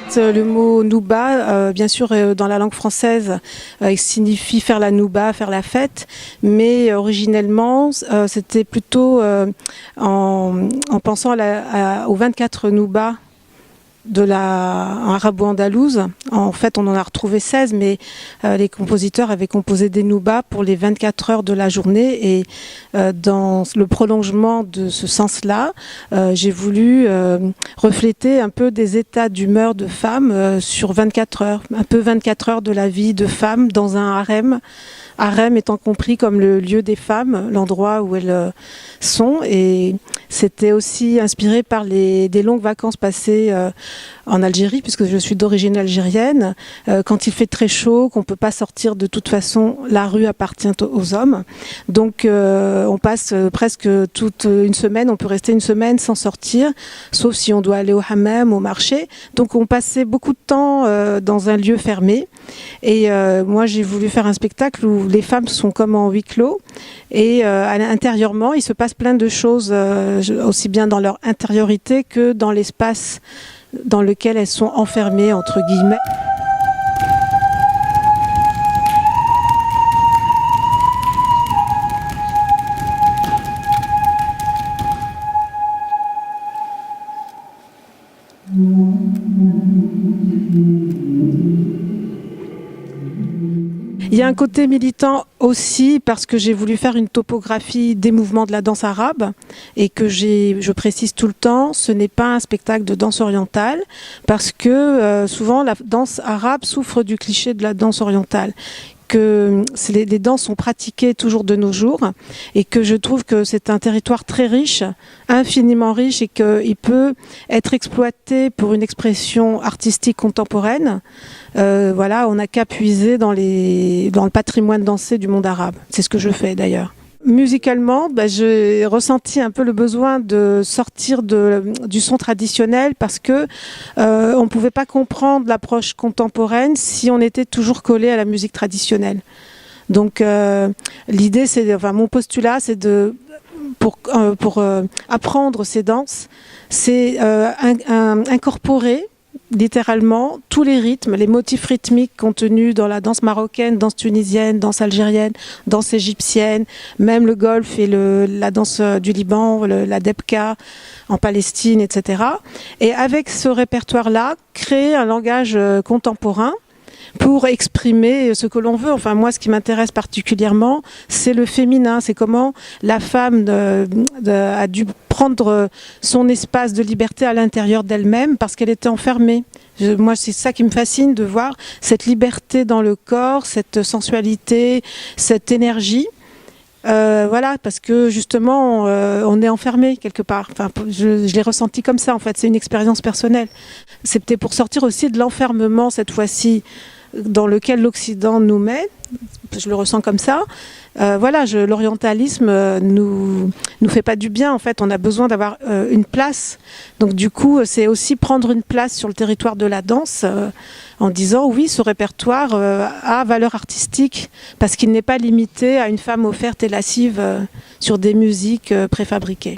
fait, le mot nouba, bien sûr, dans la langue française, il signifie faire la nouba, faire la fête, mais originellement, c'était plutôt en pensant aux 24 noubas de la arabo-andalouse. En fait, on en a retrouvé 16, mais les compositeurs avaient composé des noubas pour les 24 heures de la journée. Et dans le prolongement de ce sens-là, j'ai voulu refléter un peu des états d'humeur de femmes sur 24 heures, un peu 24 heures de la vie de femmes dans un harem. Harem étant compris comme le lieu des femmes, l'endroit où elles sont. Et c'était aussi inspiré par des longues vacances passées en Algérie, puisque je suis d'origine algérienne. Quand il fait très chaud, qu'on ne peut pas sortir de toute façon, la rue appartient aux hommes. Donc on passe presque toute une semaine, on peut rester une semaine sans sortir, sauf si on doit aller au hammam, au marché. Donc on passait beaucoup de temps dans un lieu fermé. Et moi j'ai voulu faire un spectacle où les femmes sont comme en huis clos et intérieurement il se passe plein de choses, aussi bien dans leur intériorité que dans l'espace dans lequel elles sont enfermées entre guillemets. Il y a un côté militant aussi parce que j'ai voulu faire une topographie des mouvements de la danse arabe et que je précise tout le temps, ce n'est pas un spectacle de danse orientale parce que souvent la danse arabe souffre du cliché de la danse orientale. Que les danses sont pratiquées toujours de nos jours et que je trouve que c'est un territoire très riche, infiniment riche et qu'il peut être exploité pour une expression artistique contemporaine. Voilà, on n'a qu'à puiser dans le patrimoine dansé du monde arabe. C'est ce que je fais d'ailleurs. Musicalement, j'ai ressenti un peu le besoin de sortir du son traditionnel parce que on ne pouvait pas comprendre l'approche contemporaine si on était toujours collé à la musique traditionnelle. Donc l'idée, mon postulat, c'est pour apprendre ces danses, c'est incorporer littéralement tous les rythmes, les motifs rythmiques contenus dans la danse marocaine, danse tunisienne, danse algérienne, danse égyptienne, même le golf et la danse du Liban, la debka en Palestine, etc. Et avec ce répertoire-là, créer un langage contemporain pour exprimer ce que l'on veut. Enfin, moi, ce qui m'intéresse particulièrement, c'est le féminin. C'est comment la femme a dû prendre son espace de liberté à l'intérieur d'elle-même parce qu'elle était enfermée. Moi, c'est ça qui me fascine, de voir cette liberté dans le corps, cette sensualité, cette énergie. Voilà, parce que justement, on est enfermé quelque part. Enfin, je l'ai ressenti comme ça, en fait. C'est une expérience personnelle. C'était pour sortir aussi de l'enfermement, cette fois-ci, dans lequel l'Occident nous met. Je le ressens comme ça. Voilà, l'orientalisme nous fait pas du bien. En fait, on a besoin d'avoir une place. Donc, du coup, c'est aussi prendre une place sur le territoire de la danse en disant oui, ce répertoire a valeur artistique parce qu'il n'est pas limité à une femme offerte et lascive sur des musiques préfabriquées.